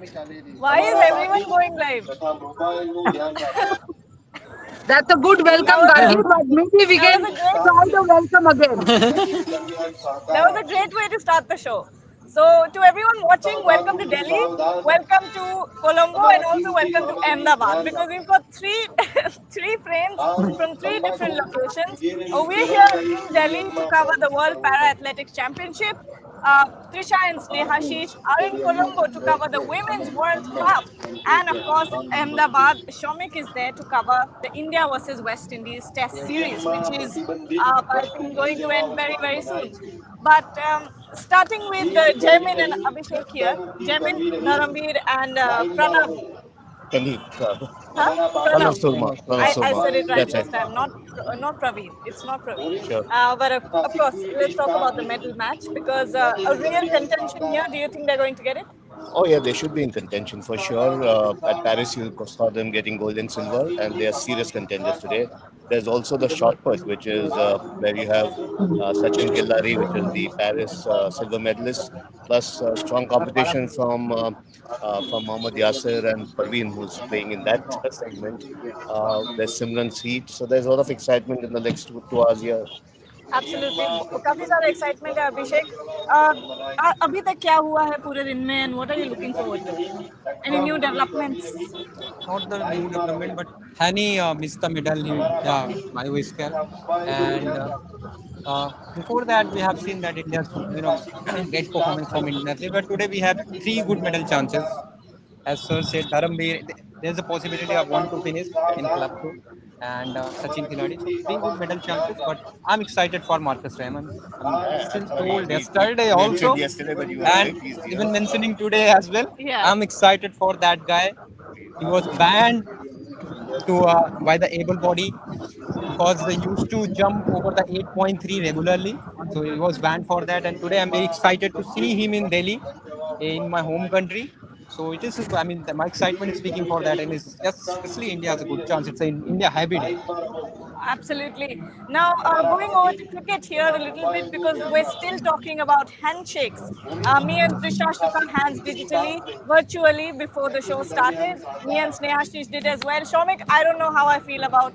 Why is everyone going live? That's a good That welcome, was Gargi, a but maybe we that can was a great try the welcome again. that was a great way to start the show. So, to everyone watching, welcome to Delhi, welcome to Colombo, and also welcome to Ahmedabad because we've got three three friends from three different locations. We're here in Delhi to cover the World Para Athletics Championship. Trisha and Snehashish are in Colombo to cover the Women's World Cup. And of course, Ahmedabad, Shomik is there to cover the India versus West Indies Test Series, which is, I think, going to end very, very soon. But starting with Jaimin and Abhishek here, Jaimin, Dharamveer, and Pranav. Praneet, Huh? Pranav Pranav. Surma. Pranav I Surma. said it right That's it. first time, not Praveen. It's not Praveen. Sure. But of course, let's talk about the medal match because a real contention here. Do you think they're going to get it? Oh yeah, they should be in contention for sure. At Paris, you saw them getting gold and silver, and they are serious contenders today. There's also the shot put, which is where you have Sachin Kildari, which is the Paris silver medalist, plus strong competition from Mohammad Yasser and Parveen, who's playing in that segment. There's Simran Seat, so there's a lot of excitement in the next 2 hours here. Absolutely, काफी सारा excitement है अभिषेक. अभी तक क्या हुआ है पूरे दिन में and what are you looking forward to? Any new developments? Not the new development, but Hani missed the medal by whisker. And before that, we have seen that India's great performance from India. But today we have three good medal chances. As Sir said, Dharamveer, there's a possibility of one to finish in club two, and Sachin Khiladi. So three good medal chances. But I'm excited for Marcus Raymond. Since told yesterday You mentioned also, yesterday, but you were and very pleased here. even mentioning today as well. Yeah. I'm excited for that guy. He was banned to by the able body because they used to jump over the 8.3 regularly. So he was banned for that. And today I'm very excited to see him in Delhi, in my home country. So it is. I mean, my excitement is speaking for that, and it's just especially India has a good chance. It's an India happy day. Absolutely. Now, going over to cricket here a little bit because we're still talking about handshakes. Me and Trisha shook our hands digitally, virtually before the show started. Me and Snehashish did as well. Shomik, I don't know how I feel about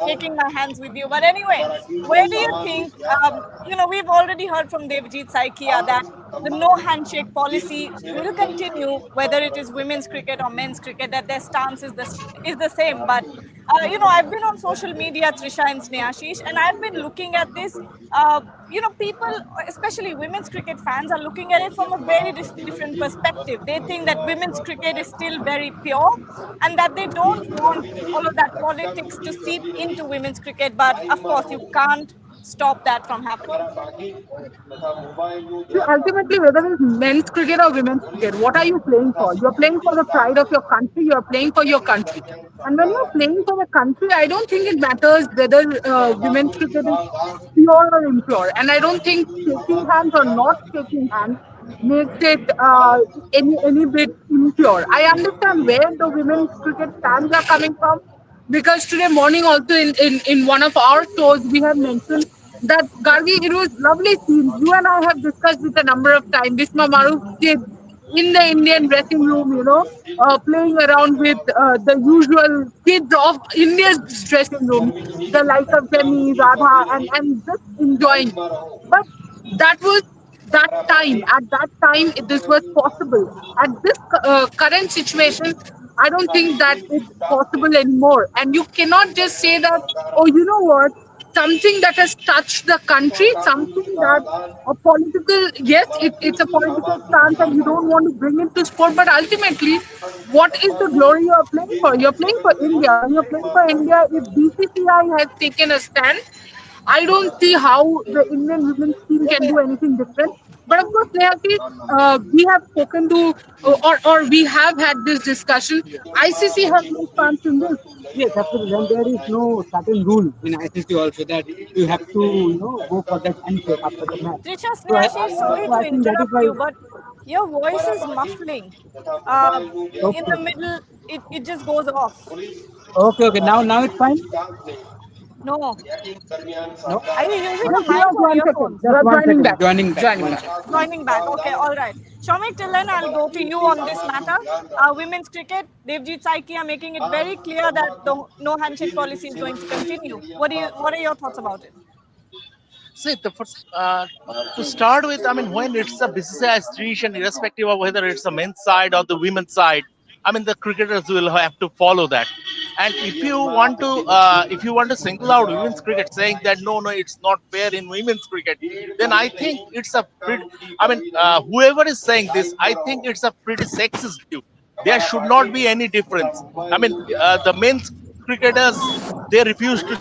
shaking my hands with you. But anyway, where do you think, we've already heard from Devjit Saikia that the no handshake policy will continue, whether it is women's cricket or men's cricket, that their stance is the same. But I've been on social media, Trisha and Snehashish, and I've been looking at this. People, especially women's cricket fans, are looking at it from a very different perspective. They think that women's cricket is still very pure and that they don't want all of that politics to seep into women's cricket. But of course, you can't stop that from happening. See, ultimately, whether it's men's cricket or women's cricket, what are you playing for? You're playing for the pride of your country. You're playing for your country. And when you're playing for the country, I don't think it matters whether women's cricket is pure or impure. And I don't think shaking hands or not shaking hands makes it any bit impure. I understand where the women's cricket fans are coming from because today morning also in one of our shows we have mentioned that Gargi, it was lovely scenes. You and I have discussed it a number of times. Bisma Maruf kids in the Indian dressing room, playing around with the usual kids of India's dressing room, the likes of Demi, Radha, and just enjoying. But that was that time. At that time, this was possible. At this current situation, I don't think that it's possible anymore. And you cannot just say that, oh, you know what? Something that has touched the country, something that a political, yes, it's a political stance and you don't want to bring it to sport, but ultimately, what is the glory you're playing for? You're playing for India. When you're playing for India, if BCCI has taken a stand, I don't see how the Indian women's team can do anything different. But of course, Nehati, we have spoken to, or we have had this discussion. ICC has no stance in this. Yes, absolutely. And there is no certain rule in ICC also that you have to, go for that handshake after the match. Trisha, So Snehashish, sorry to I think that is interrupt why. you, but your voice is muffling. Uh, in Okay, the middle, it just goes off. okay. Now it's fine. No. No. Are you using a Just give mic us or 1 second. earphones? They are One joining second. back. Joining back. Joining One back. second. Joining back. Okay, all right. Shomik, till then, I'll go to you on this matter. Women's cricket, Devjit Saiki are making it very clear that the no handshake policy is going to continue. What are your thoughts about it? See, to start with, I mean, when it's a BCCI institution, irrespective of whether it's the men's side or the women's side, I mean, the cricketers will have to follow that. And if you want to single out women's cricket, saying that no, it's not fair in women's cricket, then I think it's a pretty. I mean, whoever is saying this, I think it's a pretty sexist view. There should not be any difference. I mean, the men's cricketers, they refuse to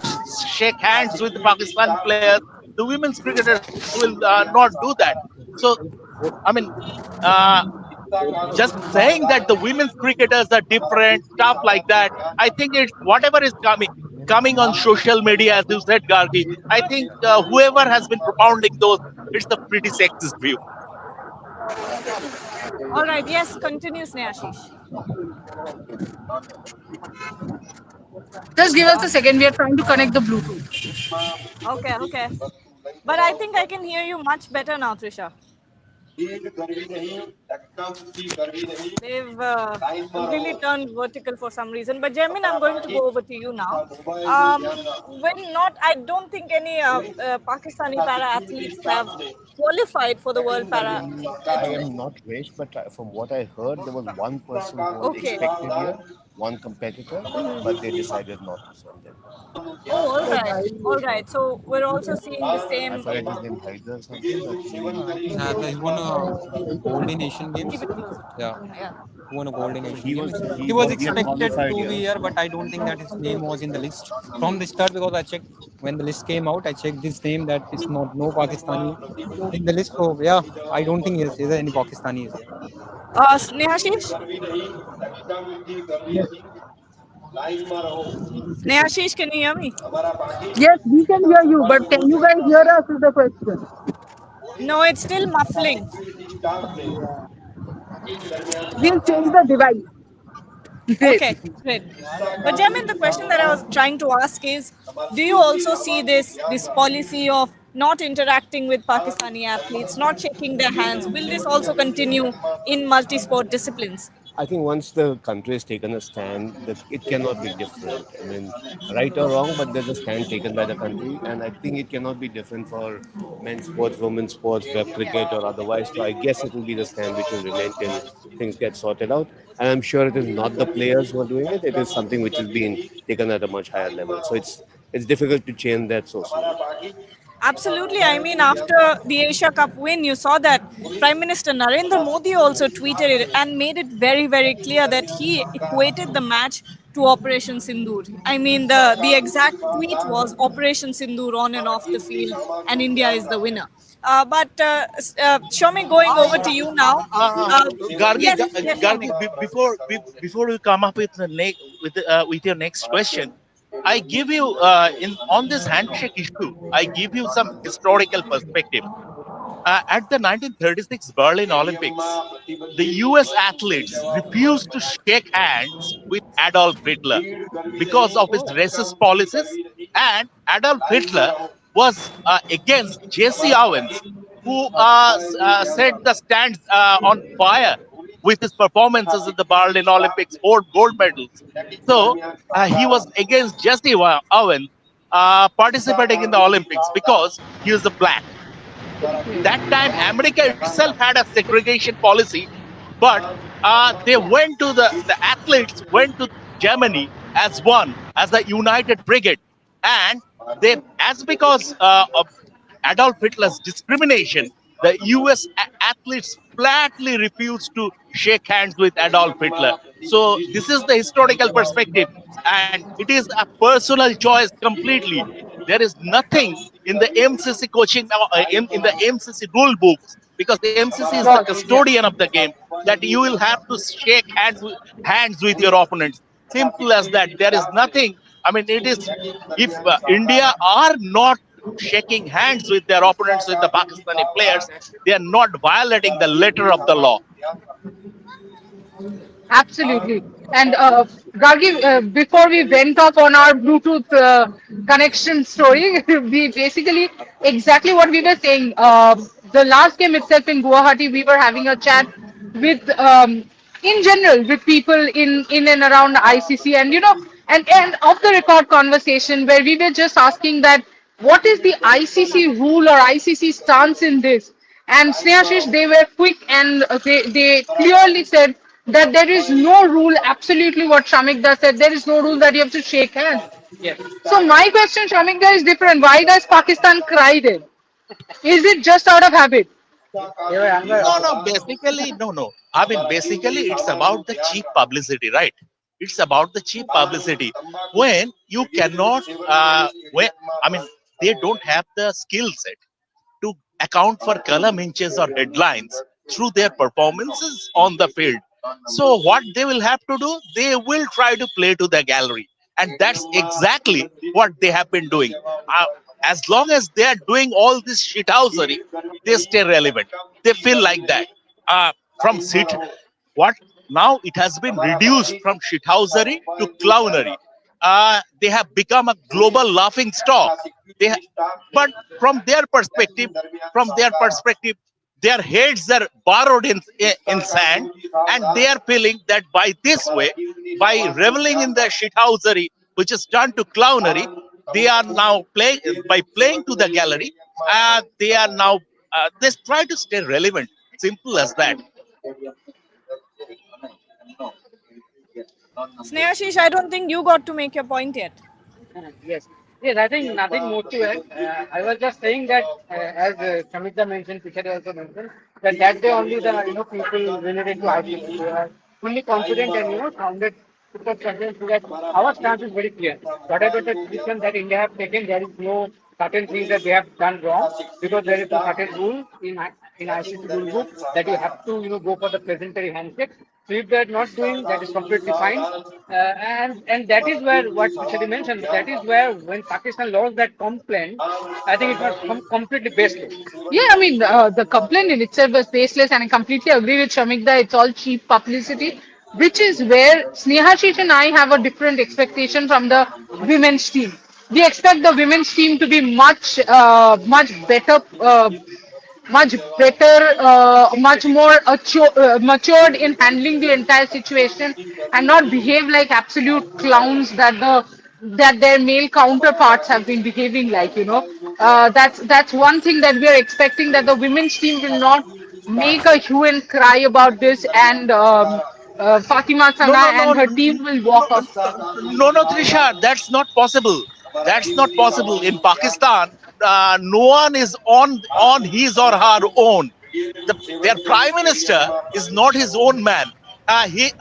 shake hands with the Pakistan players. The women's cricketers will not do that. So, I mean, uh, just saying that the women's cricketers are different, stuff like that. I think it's whatever is coming on social media, as you said, Gargi. I think whoever has been propounding those, it's the pretty sexist view. All right, yes, continue, Snehashish. Just give us a second. We are trying to connect the Bluetooth. Okay, okay. But I think I can hear you much better now, Trisha. They've completely turned vertical for some reason. But Jamin, I'm going to go over to you now. I don't think any Pakistani para athletes have qualified for the World Para I Athletics. am not rich, but from what I heard, there was one person who was Okay. expected here, one competitor, but they decided not to send them. Oh, all right, all right. So we're also seeing the I same. forget his name, Haider or something, but He won a gold in Asian Games. Keep it closer. Yeah, Yeah. he won a gold in Asian he Games. was He was he had expected qualified to be here. here, but I don't think that his name was in the list from the start, because I checked when the list came out. I checked his name, that it's not no Pakistani in the list. So yeah, I don't think is there any Pakistanis here. Snehashish? Yes. Snehashish, can you hear me? Yes, we can hear you, but can you guys hear us? Is the question. No, it's still muffling. We'll change the device. Great. Okay, great. But Jamin, the question that I was trying to ask is, do you also see this policy of not interacting with Pakistani athletes, not shaking their hands? Will this also continue in multi-sport disciplines? I think once the country has taken a stand, that it cannot be different. I mean, right or wrong, but there's a stand taken by the country, and I think it cannot be different for men's sports, women's sports, web cricket, or otherwise. So I guess it will be the stand which will remain till things get sorted out. And I'm sure it is not the players who are doing it; it is something which is being taken at a much higher level. So it's difficult to change that so soon. Absolutely. I mean, after the Asia Cup win, you saw that Prime Minister Narendra Modi also tweeted it and made it very, very clear that he equated the match to Operation Sindoor. I mean, the exact tweet was Operation Sindoor on and off the field, and India is the winner. Shomi, going over to you now. Gargi, Yes, yes, Gargi, Shomi. before we come up with with your next question, I give you in on this handshake issue. I give you some historical perspective. At the 1936 Berlin Olympics, the US athletes refused to shake hands with Adolf Hitler because of his racist policies, and Adolf Hitler was against Jesse Owens, who set the stands on fire with his performances at the Berlin Olympics, 4 gold medals. So he was against Jesse Owens participating in the Olympics because he was a black. That time America itself had a segregation policy, but they went to the athletes went to Germany as one, as a united brigade, and they, as because of Adolf Hitler's discrimination, the US athletes flatly refused to shake hands with Adolf Hitler. So this is the historical perspective, and it is a personal choice completely. There is nothing in the MCC coaching in the MCC rule books, because the MCC is the custodian of the game, that you will have to shake hands with your opponents. Simple as that. There is nothing. I mean, it is, if India are not shaking hands with their opponents, with the Pakistani players, they are not violating the letter of the law. Absolutely. And Gargi, before we went off on our Bluetooth connection story, we basically exactly what we were saying. The last game itself in Guwahati, we were having a chat with, in general, with people in and around ICC, and and off the record conversation where we were just asking that what is the ICC rule or ICC stance in this? And Snehashish, they were quick and they clearly said that there is no rule, absolutely what Shamikda said, there is no rule that you have to shake hands. Yes. So my question, Shamikda, is different. Why does Pakistan cry then? Is it just out of habit? They were younger. No, no, basically, no, no. I mean, basically, it's about the cheap publicity, right? It's about the cheap publicity. When you cannot, when I mean, they don't have the skill set to account for column inches or headlines through their performances on the field. So what they will have to do, they will try to play to the gallery, and that's exactly what they have been doing. As long as they are doing all this shithousery, they stay relevant. They feel like that. From shit, what now it has been reduced from shithousery to clownery. They have become a global laughing stock. But from their perspective, their heads are borrowed in sand, and they are feeling that by this way, by reveling in the shithousery, which is turned to clownery, they are now playing by playing to the gallery. They are now they try to stay relevant. Simple as that. Snehashish, I don't think you got to make your point yet. Yes. Yes, I think nothing more to add. I was just saying that, as Shamita mentioned, Pichare also mentioned, that day only the people related to IPL were fully confident and sounded super convinced that our stance is very clear. Whatever the decision that India have taken, there is no certain things that they have done wrong, because there is a certain rule in ICC rule book that you have to go for the pleasantry handshake. So if they're not doing, that is completely fine. And that is where what Shadi mentioned. That is where when Pakistan lost that complaint, I think it was completely baseless. Yeah, I mean, the complaint in itself was baseless, and I completely agree with Shamik that it's all cheap publicity, which is where Snehashish and I have a different expectation from the women's team. We expect the women's team to be much better, much more matured in handling the entire situation, and not behave like absolute clowns that their male counterparts have been behaving like. That's one thing that we are expecting, that the women's team will not make a hue and cry about this, and Fatima No, Sana no, no, and her team will walk off. no, no, Trisha, that's not possible. That's not possible in Pakistan. No one is on his or her own. Their prime minister is not his own man. His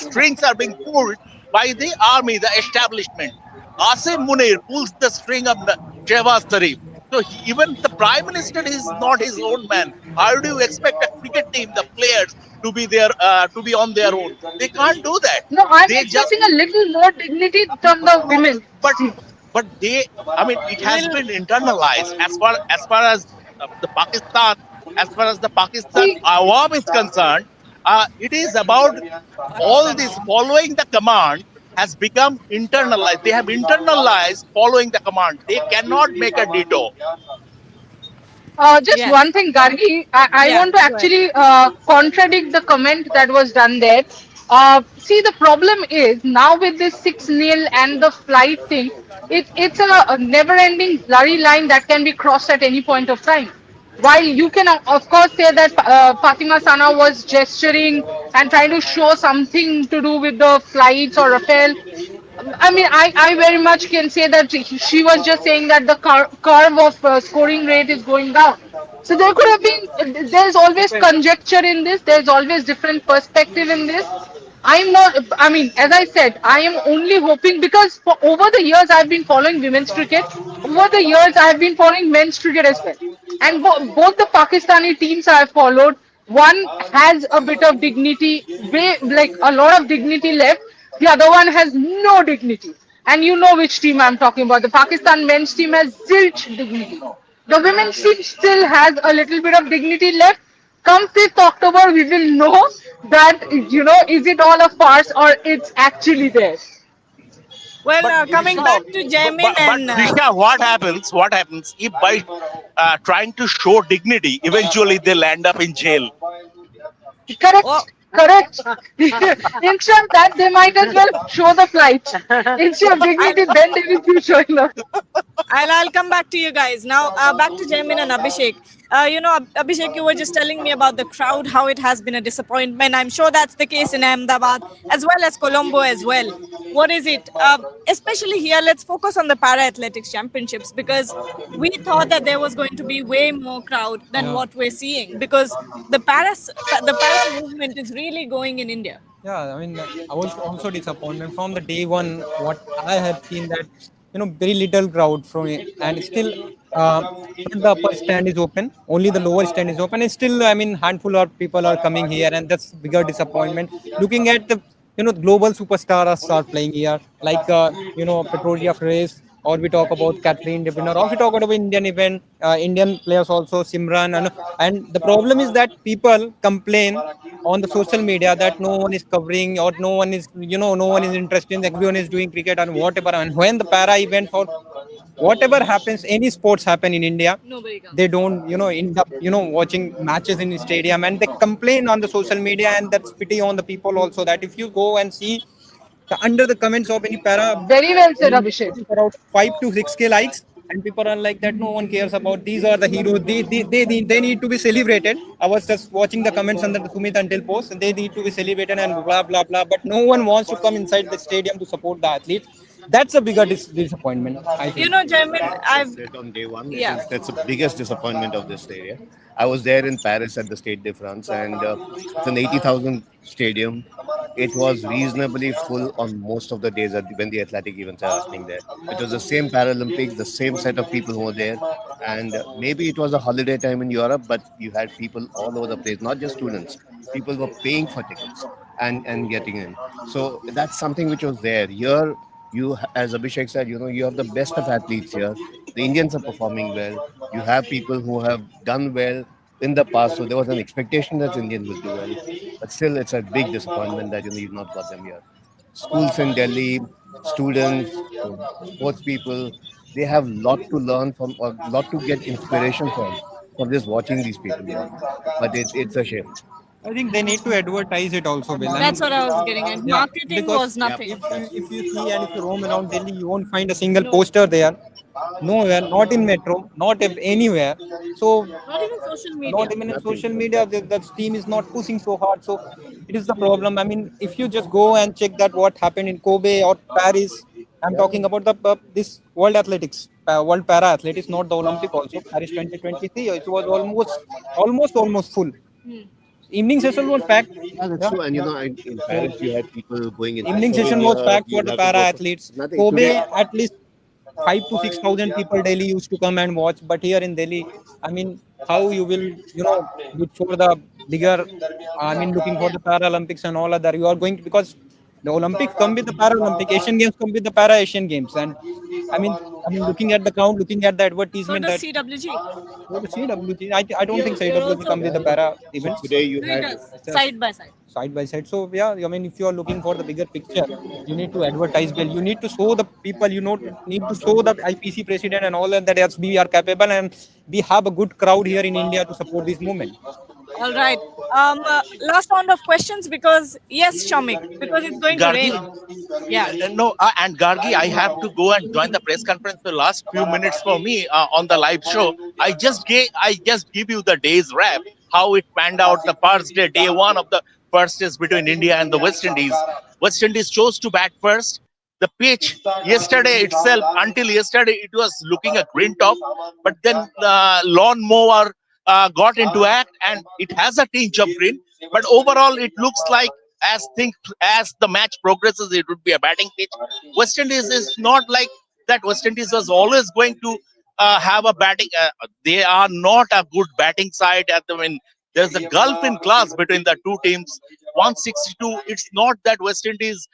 strings are being pulled by the army, the establishment. Asim Munir pulls the string of the Shehbaz Sharif. So even the prime minister is not his own man. How do you expect a cricket team, the players, to be there, to be on their own? They can't do that. No, I'm They just expecting a little more dignity from the women. but but they, I mean, it has been internalized as far as the Pakistan, as far as the Pakistan See, Awam is concerned. It is about all this following the command has become internalized. They have internalized following the command. They cannot make a detour. just Yes. one thing, Gargi. I Yeah, want to go ahead. actually contradict the comment that was done there. See, the problem is now with this 6-0 and the flight thing, it's a never-ending blurry line that can be crossed at any point of time. While you can, of course, say that Fatima Sana was gesturing and trying to show something to do with the flights or Rafael. I mean, I very much can say that she was just saying that the curve of scoring rate is going down. So there could have been, there's always conjecture in this, there's always different perspective in this. I'm not, I mean, as I said, I am only hoping, because for over the years I've been following women's cricket, over the years I've been following men's cricket as well. And both the Pakistani teams I've followed, one has a bit of dignity, like a lot of dignity left, the other one has no dignity. And you know which team I'm talking about. The Pakistan men's team has zilch dignity. The women's team still has a little bit of dignity left. Come 5th October, we will know that, is it all a farce or it's actually there? Well, But coming Trisha, back to Jamin but and Trisha, what happens? What happens if by trying to show dignity, eventually they'll end up in jail? oh, Correct. Correct. Instead of that, they might as well show the flight. Instead of I'll dignity, then they will be showing up. I'll come back to you guys now. Back to Jamin and Abhishek. Abhishek, you were just telling me about the crowd, how it has been a disappointment. I'm sure that's the case in Ahmedabad as well as Colombo as well. What is it? Especially here, let's focus on the para athletics championships because we thought that there was going to be way more crowd than Yeah. what we're seeing because the para movement is really going in India. Yeah, I mean, I was also disappointed from the day one. What I have seen that very little crowd from it, and still, not the upper stand is open. Only the lower stand is open, and still, I mean, handful of people are coming here, and that's bigger disappointment. Looking at the global superstars are playing here, like Petrolia Race, or we talk about Kathleen De Bruyne, or we talk about Indian event, Indian players also Simran, and the problem is that people complain on the social media that no one is covering or no one is interested, everyone is doing cricket and whatever. And when the para events or whatever happens, any sports happen in India, Nobody they comes. don't end up watching matches in the stadium, and they complain on the social media. And that's pity on the people also, that if you go and see under the comments of any para, Very well I said, mean, Abhishek. around 5 to 6K likes, and people are like that. No one cares about. These are the heroes. They need to be celebrated. I was just watching the comments under the Sumit Until post, and they need to be celebrated and blah blah blah. But no one wants to come inside the stadium to support the athletes. That's a bigger disappointment, I You think. know, Jamin, I I've said on day one, yeah. that's the biggest disappointment of this area. I was there in Paris at the Stade de France, and it's an 80,000 stadium. It was reasonably full on most of the days when the athletic events are happening there. It was the same Paralympics, the same set of people who were there, and maybe it was a holiday time in Europe, but you had people all over the place, not just students. People were paying for tickets and getting in. So that's something which was there. Here, as Abhishek said, you have the best of athletes here. The Indians are performing well. You have people who have done well in the past, so there was an expectation that Indians will do well. But still, it's a big disappointment that you've not got them here. Schools in Delhi, students, sports people, they have lot to learn from, or lot to get inspiration from just watching these people here. But it's a shame. I think they need to advertise it also, Bill. That's And what I was getting at. yeah, Marketing because was nothing. if you see and if you roam around Delhi, you won't find a single poster there. Nowhere, not in metro, not anywhere. So Not even social media. not even in Nothing. social media, that team is not pushing so hard. So it is the problem. I mean, if you just go and check that what happened in Kobe or Paris, I'm talking about the this World Athletics, World Para Athletics, not the Olympic also. Paris 2023, it was almost full. Evening session was packed. Yeah, that's Yeah. true. And in So Paris, you had people going inside evening session was stadium. packed for You'd the have to para go for athletes. nothing Kobe, today. at least 5 to 6,000 people daily used to come and watch. But here in Delhi, I mean, how you will, look for the bigger, I mean, looking for the Paralympics and all other. You are going to, because the Olympics come with the Paralympic, Asian Games come with the Para Asian Games. And looking at the count, looking at the So advertisement does that CWG. for the CWG, I don't think CWG come with the Para events. Today, you No, it had does. Side by side. Side by side. So yeah, I mean, if you are looking for the bigger picture, you need to advertise well. You need to show the people. Need to show the IPC president and all that yes, we are capable and we have a good crowd here in India to support this movement. All right. Last round of questions because yes, Shamik, because it's going to Gargi, rain. Yeah. no, and Gargi, I have to go and join the press conference the last few minutes for me on the live show. I just give you the day's wrap, how it panned out the first day, day one of the first test between India and the West Indies. West Indies chose to bat first. The pitch yesterday itself, until yesterday, it was looking a green top, but then lawnmower got into act and it has a tinge of green. But overall, it looks like as the match progresses, it would be a batting pitch. West Indies is not like that. West Indies was always going to have a batting. They are not a good batting side at the moment. There's a gulf in class between the two teams. 162. It's not that West Indies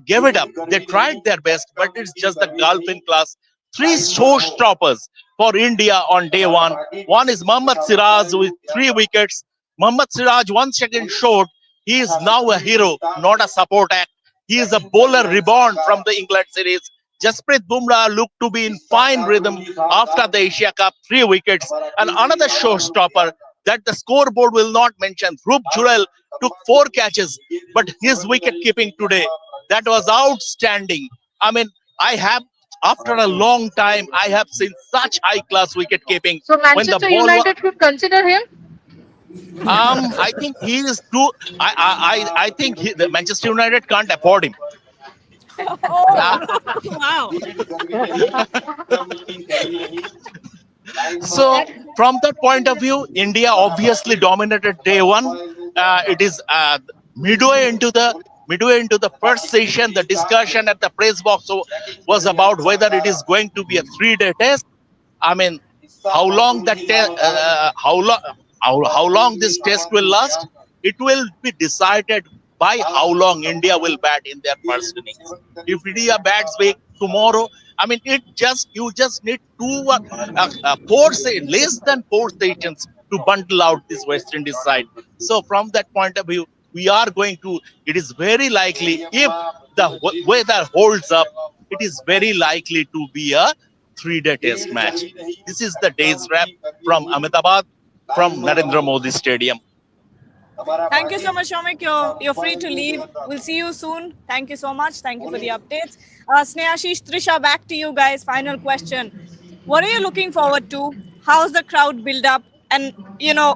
gave it up. They tried their best, but it's just the gulf in class. Three showstoppers for India on day one. One is Mohammad Siraj with 3 wickets. Mohammad Siraj once again showed He is now a hero, not a support act. He is a bowler reborn from the England series. Jasprit Bumrah looked to be in fine rhythm after the Asia Cup, 3 wickets. And another showstopper that the scoreboard will not mention, Dhruv Jurel took 4 catches, but his wicket keeping today, that was outstanding. I mean, I have, after a long time, I have seen such high class wicket keeping So when the Manchester ball was. United should consider him. I think he is too. I think the Manchester United can't afford him. Oh, wow. So from that point of view, India obviously dominated day one. It is midway into the first session. The discussion at the press box was about whether it is going to be a 3-day test. I mean, how long that how long this test will last? It will be decided by how long India will bat in their first innings. If India bats big tomorrow, I mean, you just need less than 4 sessions to bundle out this West Indies side. So from that point of view, we are going to. It is very likely if the weather holds up, it is very likely to be a 3-day test match. This is the day's wrap from Ahmedabad, from Narendra Modi Stadium. Thank you so much, Shomik. You're free to leave. We'll see you soon. Thank you so much. Thank you for the updates. Snehashish, Trisha, back to you guys. Final question. What are you looking forward to? How's the crowd build up? And,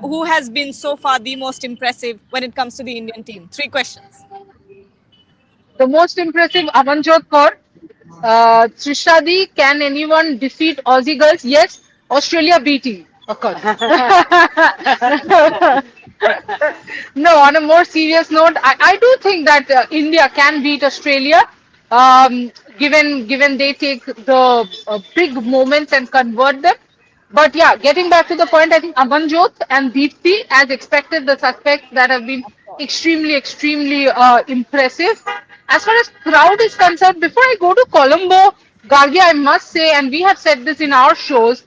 who has been so far the most impressive when it comes to the Indian team? 3 questions. The most impressive, Amanjot Kaur. Trishadi, can anyone defeat Aussie girls? Yes, Australia beating, of course. No, on a more serious note, I do think that India can beat Australia, given they take the big moments and convert them. But yeah, getting back to the point, I think Amanjot and Deepthi, as expected, the suspects that have been extremely impressive. As far as crowd is concerned, before I go to Colombo, Gargi, I must say, and we have said this in our shows,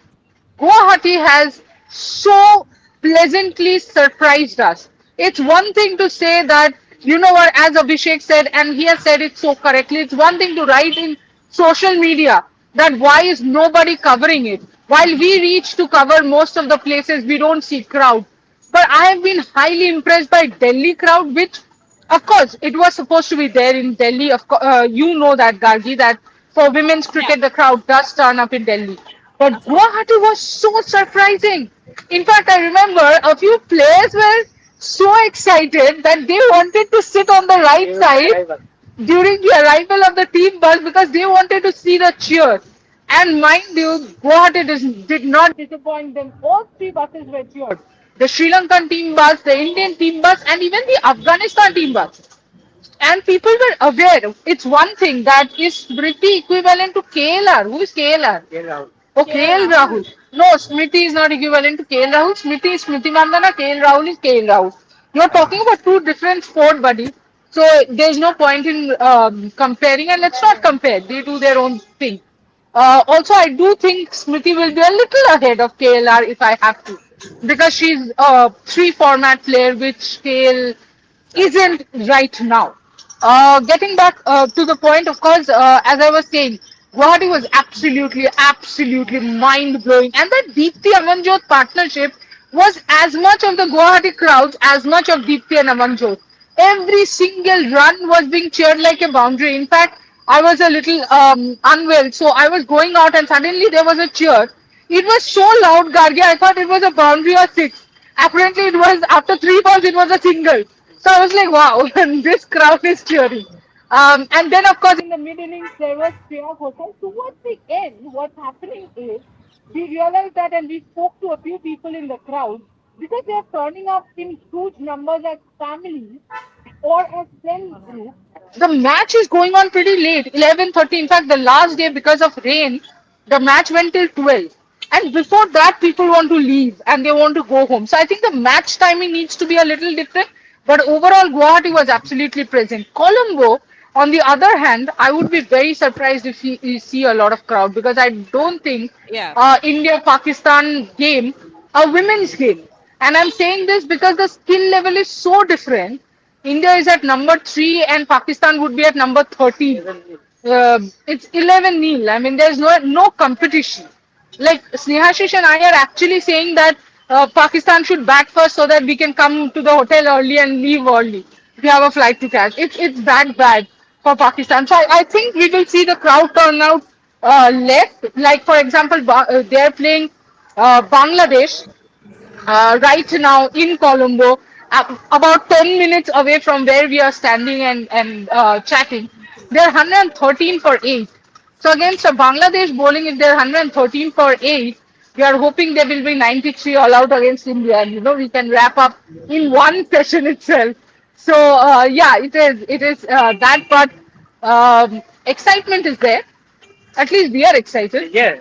Guwahati has so pleasantly surprised us. It's one thing to say that, what, as Abhishek said, and he has said it so correctly, it's one thing to write in social media that why is nobody covering it? While we reach to cover most of the places, we don't see crowd. But I have been highly impressed by Delhi crowd, which, of course, it was supposed to be there in Delhi. Of course, you know that, Gargi, that for women's cricket, the crowd does turn up in Delhi. But Guwahati was so surprising. In fact, I remember a few players were so excited that they wanted to sit on the right side during the arrival of the team bus because they wanted to see the cheer. And mind you, Guwahati did not disappoint them. All 3 buses were cheered. The Sri Lankan team bus, the Indian team bus, and even the Afghanistan team bus. And people were aware. It's one thing that is Smriti equivalent to KLR. Who is KLR? KL Oh, KL Rahul. No, Smriti is not equivalent to KL Rahul. Smriti is Smriti Mandana. KL Rahul is KL Rahul. You're talking about 2 different sport, buddy. So there's no point in comparing, and let's not compare. They do their own thing. Also, I do think Smriti will be a little ahead of KLR if I have to, because she's a 3-format player, which KL isn't right now. Getting back to the point, of course, as I was saying, Guwahati was absolutely mind-blowing. And that Deepthi Amanjot partnership was as much of the Guwahati crowds as much of Deepthi and Amanjot. Every single run was being cheered like a boundary. In fact, I was a little unwell, so I was going out and suddenly there was a cheer. It was so loud, Gargi, I thought it was a boundary or 6. Apparently it was, after 3 balls, it was a single. So I was like, wow, this crowd is cheering. And then, of course, in the mid-innings, there was Shreya Ghoshal. Towards the end, what's happening is, we realized that, and we spoke to a few people in the crowd, because they are turning up in huge numbers as families or as friends group, the match is going on pretty late, 11:30. In fact, the last day, because of rain, the match went till 12. And before that, people want to leave and they want to go home. So I think the match timing needs to be a little different. But overall, Guwahati was absolutely present. Colombo, on the other hand, I would be very surprised if you see a lot of crowd, because I don't think India-Pakistan game, a women's game. And I'm saying this because the skill level is so different India is at number 3 and Pakistan would be at number 13. It's 11-0. I mean, there's no competition. Like Snehashish and I are actually saying that Pakistan should bat first so that we can come to the hotel early and leave early. We have a flight to catch. It's that bad for Pakistan. So I think we will see the crowd turnout less. Like for example, they're playing Bangladesh right now in Colombo, about 10 minutes away from where we are standing and chatting. They're 113 for 8. So against a Bangladesh bowling, if they're 113 for 8, we are hoping they will be 93 all out against India. And, we can wrap up in one session itself. So, yeah, it is that, but excitement is there. At least we are excited. Yeah,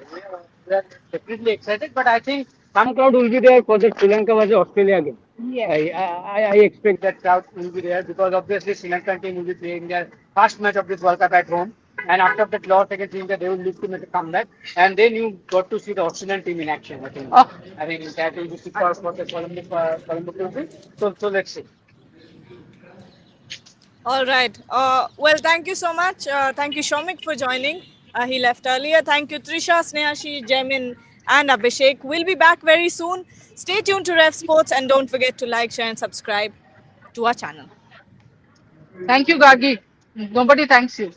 we are definitely excited, but I think some crowd will be there for the Sri Lanka versus Australia game. Yeah. I expect that crowd will be there because obviously Sri Lankan team will be playing their first match of this World Cup at home, and after that loss against India, they will look to make a comeback, and then you got to see the Australian team in action. Oh. I think that will be super for the Colombo people. So let's see. All right. Well, thank you so much. Thank you, Shomik, for joining. He left earlier. Thank you, Trisha, Snehashi, Jamin, and Abhishek. We'll be back very soon. Stay tuned to Rev Sports and don't forget to like, share, and subscribe to our channel. Thank you, Gargi. Nobody thanks you.